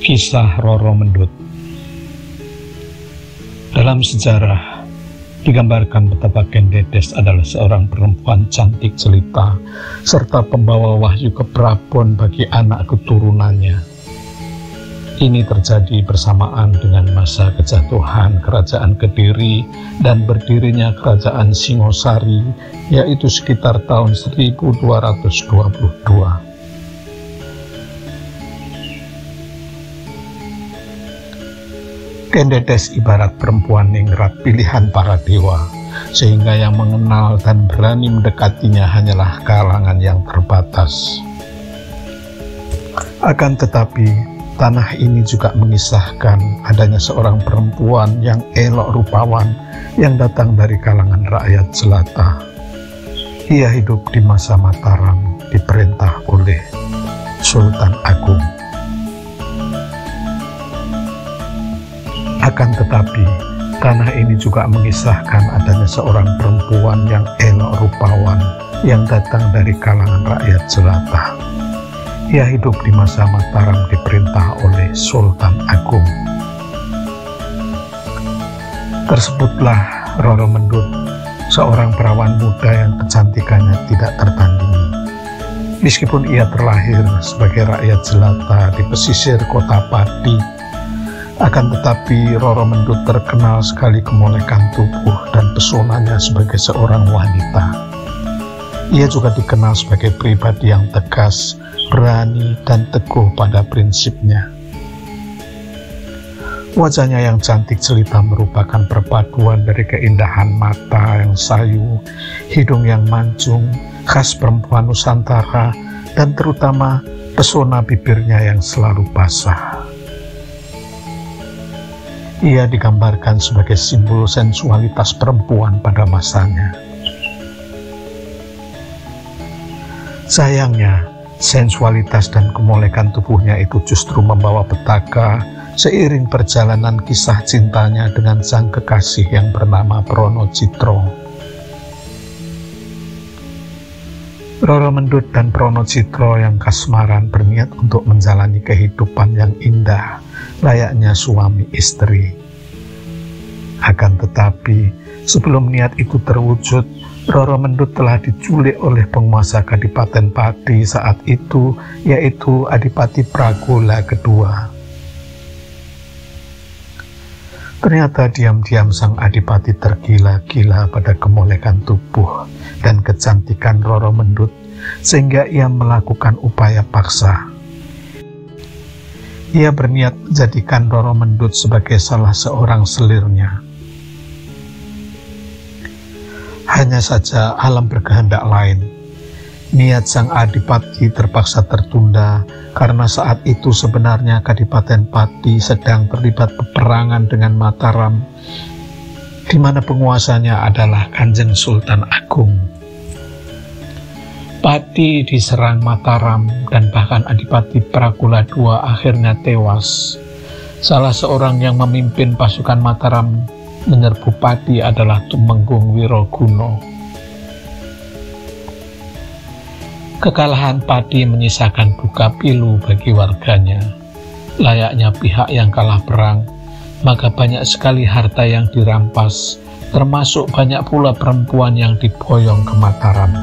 Kisah Roro Mendut. Dalam sejarah digambarkan betapa Kendedes adalah seorang perempuan cantik jelita serta pembawa wahyu ke Prabon bagi anak keturunannya. Ini terjadi bersamaan dengan masa kejatuhan Kerajaan Kediri dan berdirinya Kerajaan Singosari, yaitu sekitar tahun 1222. Kendedes ibarat perempuan ningrat pilihan para dewa, sehingga yang mengenal dan berani mendekatinya hanyalah kalangan yang terbatas. Akan tetapi, tanah ini juga mengisahkan adanya seorang perempuan yang elok rupawan yang datang dari kalangan rakyat jelata. Ia hidup di masa Mataram, diperintah oleh Sultan Agung. Akan tetapi, tanah ini juga mengisahkan adanya seorang perempuan yang elok rupawan yang datang dari kalangan rakyat jelata. Ia hidup di masa Mataram, diperintah oleh Sultan Agung. Tersebutlah Roro Mendut, seorang perawan muda yang kecantikannya tidak tertandingi. Meskipun ia terlahir sebagai rakyat jelata di pesisir kota Pati, akan tetapi Roro Mendut terkenal sekali kemolekan tubuh dan pesonanya sebagai seorang wanita. Ia juga dikenal sebagai pribadi yang tegas, berani, dan teguh pada prinsipnya. Wajahnya yang cantik jelita merupakan perpaduan dari keindahan mata yang sayu, hidung yang mancung, khas perempuan Nusantara, dan terutama pesona bibirnya yang selalu basah. Ia digambarkan sebagai simbol sensualitas perempuan pada masanya. Sayangnya, sensualitas dan kemolekan tubuhnya itu justru membawa petaka seiring perjalanan kisah cintanya dengan sang kekasih yang bernama Pronocitro. Roro Mendut dan Pronocitro yang kasmaran berniat untuk menjalani kehidupan yang indah layaknya suami istri. Akan tetapi, sebelum niat itu terwujud, Roro Mendut telah diculik oleh penguasa Kadipaten Pati saat itu, yaitu Adipati Pragola II. Ternyata diam-diam sang adipati tergila-gila pada kemolekan tubuh dan kecantikan Roro Mendut, sehingga ia melakukan upaya paksa. Ia berniat menjadikan Roro Mendut sebagai salah seorang selirnya. Hanya saja alam berkehendak lain. Niat sang adipati terpaksa tertunda karena saat itu sebenarnya Kadipaten Pati sedang terlibat peperangan dengan Mataram, di mana penguasanya adalah Kanjeng Sultan Agung. Pati diserang Mataram dan bahkan Adipati Pragola II akhirnya tewas. Salah seorang yang memimpin pasukan Mataram menyerbu Pati adalah Tumenggung Wiroguno. Kekalahan Pati menyisakan duka pilu bagi warganya. Layaknya pihak yang kalah perang, maka banyak sekali harta yang dirampas, termasuk banyak pula perempuan yang diboyong ke Mataram.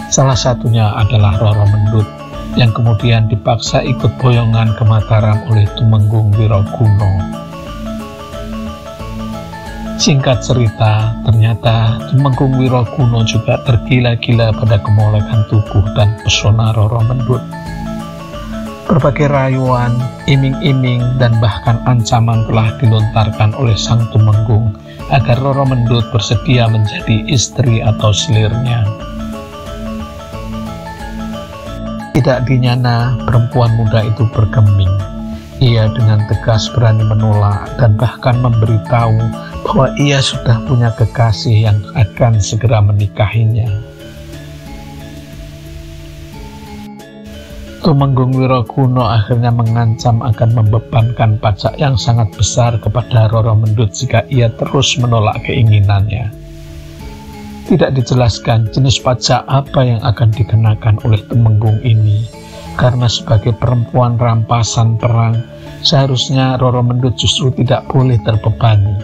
Salah satunya adalah Roro Mendut, yang kemudian dipaksa ikut boyongan ke Mataram oleh Tumenggung Wiroguno. Singkat cerita, ternyata Tumenggung Wiroguno juga tergila-gila pada kemolekan tubuh dan pesona Roro Mendut. Berbagai rayuan, iming-iming, dan bahkan ancaman telah dilontarkan oleh sang Tumenggung agar Roro Mendut bersedia menjadi istri atau selirnya. Tidak dinyana, perempuan muda itu bergeming. Ia dengan tegas berani menolak dan bahkan memberitahu bahwa ia sudah punya kekasih yang akan segera menikahinya. Tumenggung Wiroguno akhirnya mengancam akan membebankan pajak yang sangat besar kepada Roro Mendut jika ia terus menolak keinginannya. Tidak dijelaskan jenis pajak apa yang akan dikenakan oleh Tumenggung ini, karena sebagai perempuan rampasan perang, Seharusnya Roro Mendut justru tidak boleh terbebani.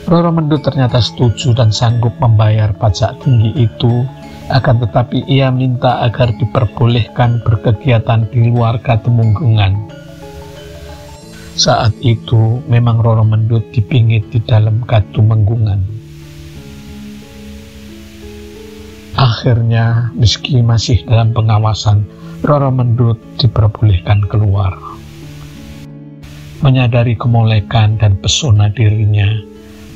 Roro Mendut ternyata setuju dan sanggup membayar pajak tinggi itu, akan tetapi ia minta agar diperbolehkan berkegiatan di luar Katemunggungan. Saat itu memang Roro Mendut dipingit di dalam Katemunggungan. Akhirnya meski masih dalam pengawasan, Roro Mendut diperbolehkan keluar. Menyadari kemolekan dan pesona dirinya,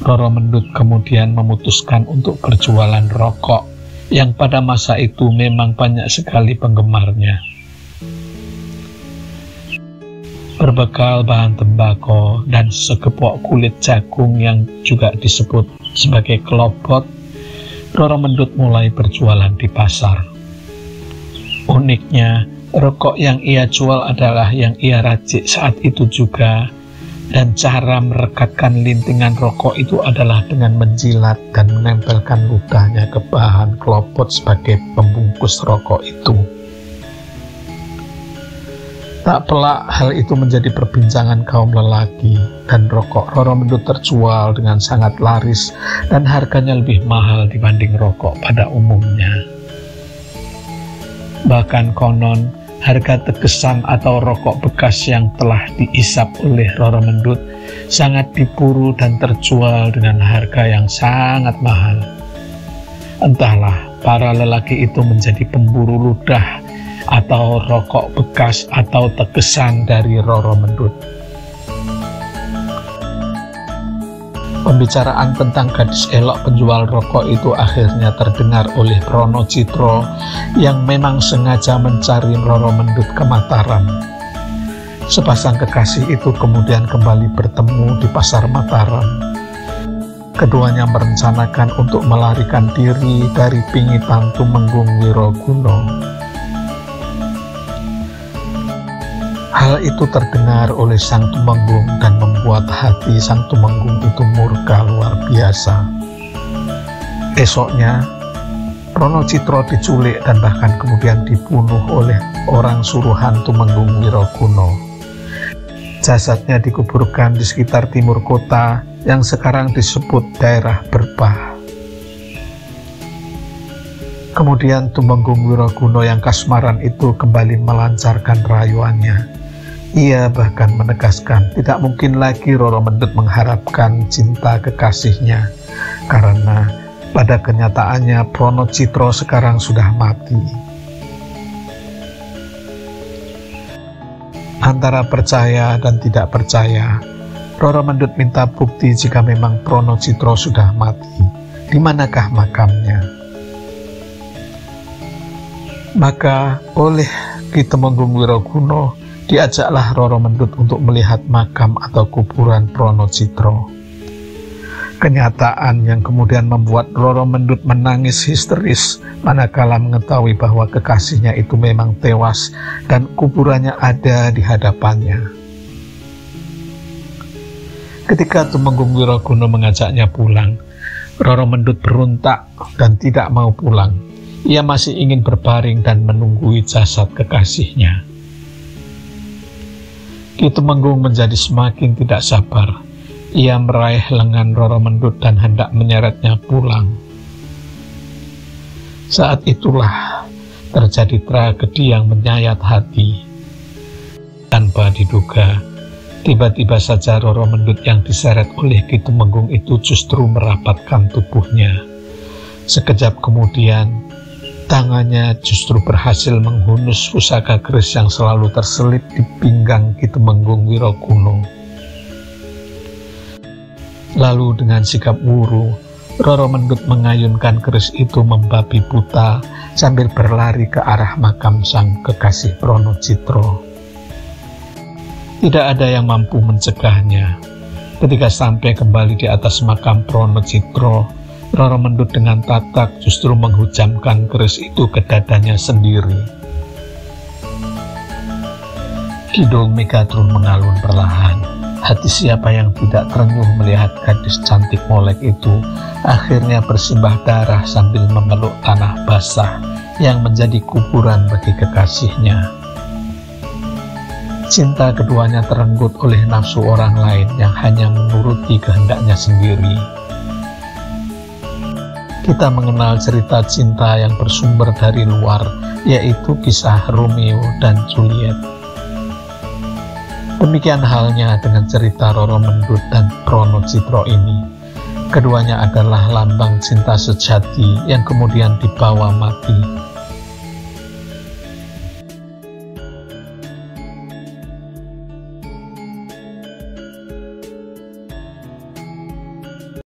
Roro Mendut kemudian memutuskan untuk berjualan rokok yang pada masa itu memang banyak sekali penggemarnya. Berbekal bahan tembakau dan segepok kulit jagung yang juga disebut sebagai kelopot, Roro Mendut mulai berjualan di pasar. Uniknya, rokok yang ia jual adalah yang ia racik saat itu juga, dan cara merekatkan lintingan rokok itu adalah dengan menjilat dan menempelkan ludahnya ke bahan kelopot sebagai pembungkus rokok itu. Tak pelak hal itu menjadi perbincangan kaum lelaki, dan rokok Roro Mendut terjual dengan sangat laris dan harganya lebih mahal dibanding rokok pada umumnya. Bahkan konon, harga tegesan atau rokok bekas yang telah diisap oleh Roro Mendut sangat diburu dan terjual dengan harga yang sangat mahal. Entahlah, para lelaki itu menjadi pemburu ludah atau rokok bekas atau tegesan dari Roro Mendut. Pembicaraan tentang gadis elok penjual rokok itu akhirnya terdengar oleh Prono Citro yang memang sengaja mencari Roro Mendut ke Mataram. Sepasang kekasih itu kemudian kembali bertemu di pasar Mataram. Keduanya merencanakan untuk melarikan diri dari pingitan Tumenggung Wiroguno. Hal itu terdengar oleh Sang Tumenggung dan membuat hati Sang Tumenggung itu murka luar biasa. Esoknya, Prono Citro diculik dan bahkan kemudian dibunuh oleh orang suruhan Tumenggung Wiroguno. Jasadnya dikuburkan di sekitar timur kota yang sekarang disebut daerah Berbah. Kemudian Tumenggung Wiroguno yang kasmaran itu kembali melancarkan rayuannya. Ia bahkan menegaskan tidak mungkin lagi Roro Mendut mengharapkan cinta kekasihnya, karena pada kenyataannya Prono Citro sekarang sudah mati. Antara percaya dan tidak percaya, Roro Mendut minta bukti jika memang Prono Citro sudah mati. Di manakah makamnya? Maka oleh Ki Tumenggung Wiroguno diajaklah Roro Mendut untuk melihat makam atau kuburan Prono Citro. Kenyataan yang kemudian membuat Roro Mendut menangis histeris manakala mengetahui bahwa kekasihnya itu memang tewas dan kuburannya ada di hadapannya. Ketika Tumenggung Wiroguno mengajaknya pulang, Roro Mendut berontak dan tidak mau pulang. Ia masih ingin berbaring dan menunggui jasad kekasihnya. Ki Tumenggung menjadi semakin tidak sabar. Ia meraih lengan Roro Mendut dan hendak menyeretnya pulang. Saat itulah terjadi tragedi yang menyayat hati. Tanpa diduga, tiba-tiba saja Roro Mendut yang diseret oleh Ki Tumenggung itu justru merapatkan tubuhnya. Sekejap kemudian, tangannya justru berhasil menghunus pusaka keris yang selalu terselip di pinggang Ki Tumenggung Wiroguno. Lalu dengan sikap wuru, Roro Mendut mengayunkan keris itu membabi buta sambil berlari ke arah makam sang kekasih Prono Citro. Tidak ada yang mampu mencegahnya. Ketika sampai kembali di atas makam Prono Citro, Roro Mendut dengan tatak justru menghujamkan keris itu ke dadanya sendiri. Kidung Megatron mengalun perlahan. Hati siapa yang tidak terenyuh melihat gadis cantik molek itu akhirnya bersimbah darah sambil memeluk tanah basah yang menjadi kuburan bagi kekasihnya. Cinta keduanya terenggut oleh nafsu orang lain yang hanya menuruti kehendaknya sendiri. Kita mengenal cerita cinta yang bersumber dari luar, yaitu kisah Romeo dan Juliet. Demikian halnya dengan cerita Roro Mendut dan Trono Citro ini. Keduanya adalah lambang cinta sejati yang kemudian dibawa mati